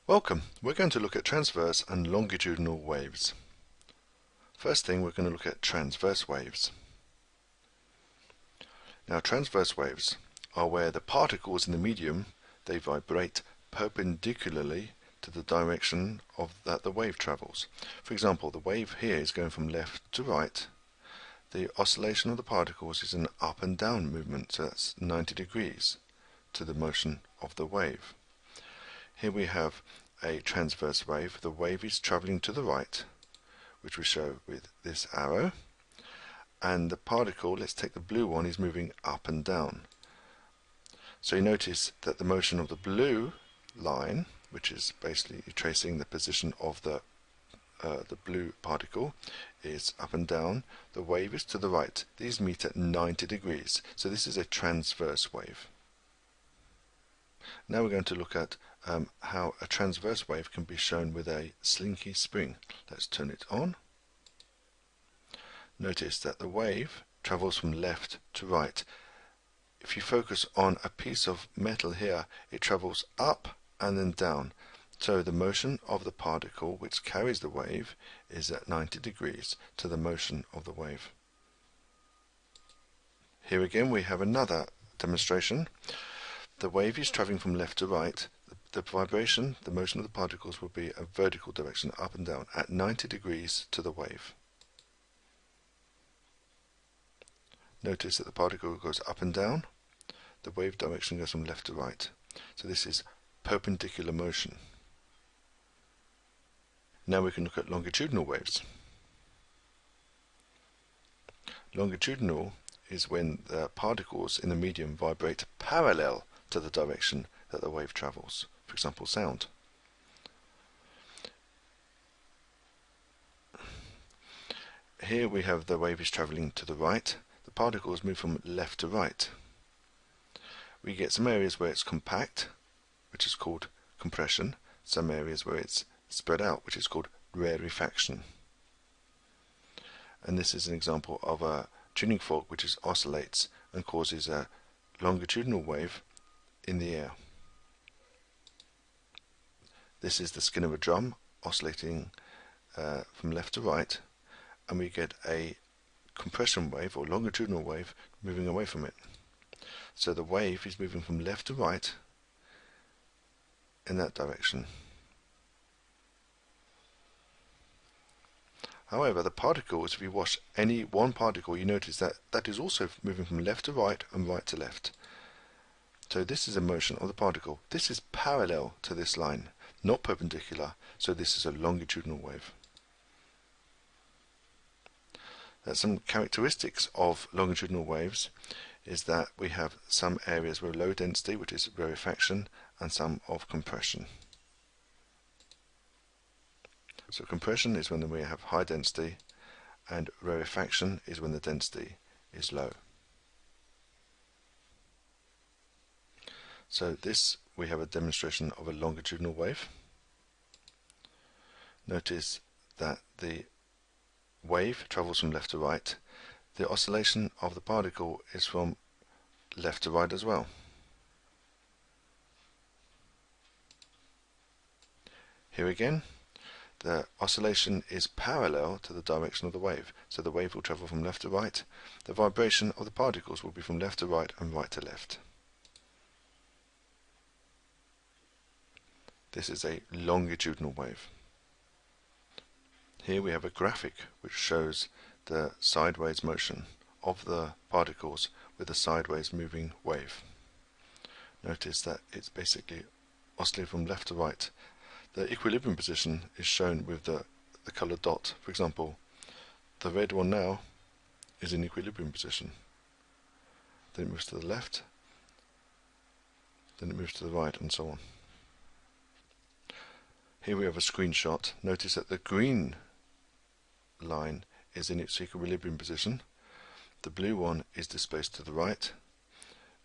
Welcome. We're going to look at transverse and longitudinal waves. First thing, we're going to look at transverse waves. Now, transverse waves are where the particles in the medium, they vibrate perpendicularly to the direction that the wave travels. For example, the wave here is going from left to right. The oscillation of the particles is an up and down movement, so that's 90 degrees to the motion of the wave. Here we have a transverse wave. The wave is travelling to the right, which we show with this arrow, and the particle, let's take the blue one, is moving up and down. So you notice that the motion of the blue line, which is basically tracing the position of the blue particle, is up and down. The wave is to the right. These meet at 90 degrees. So this is a transverse wave. Now we're going to look at how a transverse wave can be shown with a slinky spring. Let's turn it on. Notice that the wave travels from left to right. If you focus on a piece of metal here, it travels up and then down. So the motion of the particle which carries the wave is at 90 degrees to the motion of the wave. Here again we have another demonstration. The wave is traveling from left to right. The vibration, the motion of the particles will be a vertical direction, up and down, at 90 degrees to the wave. Notice that the particle goes up and down. The wave direction goes from left to right. So this is perpendicular motion. Now we can look at longitudinal waves. Longitudinal is when the particles in the medium vibrate parallel to the direction that the wave travels. For example, sound. Here we have the wave is travelling to the right. The particles move from left to right. We get some areas where it's compact, which is called compression. Some areas where it's spread out, which is called rarefaction. And this is an example of a tuning fork which oscillates and causes a longitudinal wave in the air. This is the skin of a drum oscillating from left to right, and we get a compression wave or longitudinal wave moving away from it. So the wave is moving from left to right in that direction. However, the particles, if you watch any one particle, you notice that that is also moving from left to right and right to left. So this is a motion of the particle. This is parallel to this line, not perpendicular, so this is a longitudinal wave. Some characteristics of longitudinal waves is that we have some areas with low density, which is rarefaction, and some of compression. So compression is when we have high density, and rarefaction is when the density is low. So this, we have a demonstration of a longitudinal wave. Notice that the wave travels from left to right. The oscillation of the particle is from left to right as well. Here again, the oscillation is parallel to the direction of the wave, so the wave will travel from left to right. The vibration of the particles will be from left to right and right to left. This is a longitudinal wave. Here we have a graphic which shows the sideways motion of the particles with a sideways moving wave. Notice that it's basically oscillating from left to right. The equilibrium position is shown with the coloured dot. For example, the red one now is in equilibrium position. Then it moves to the left, then it moves to the right, and so on. Here we have a screenshot. Notice that the green line is in its equilibrium position. The blue one is displaced to the right.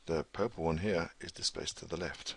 The purple one here is displaced to the left.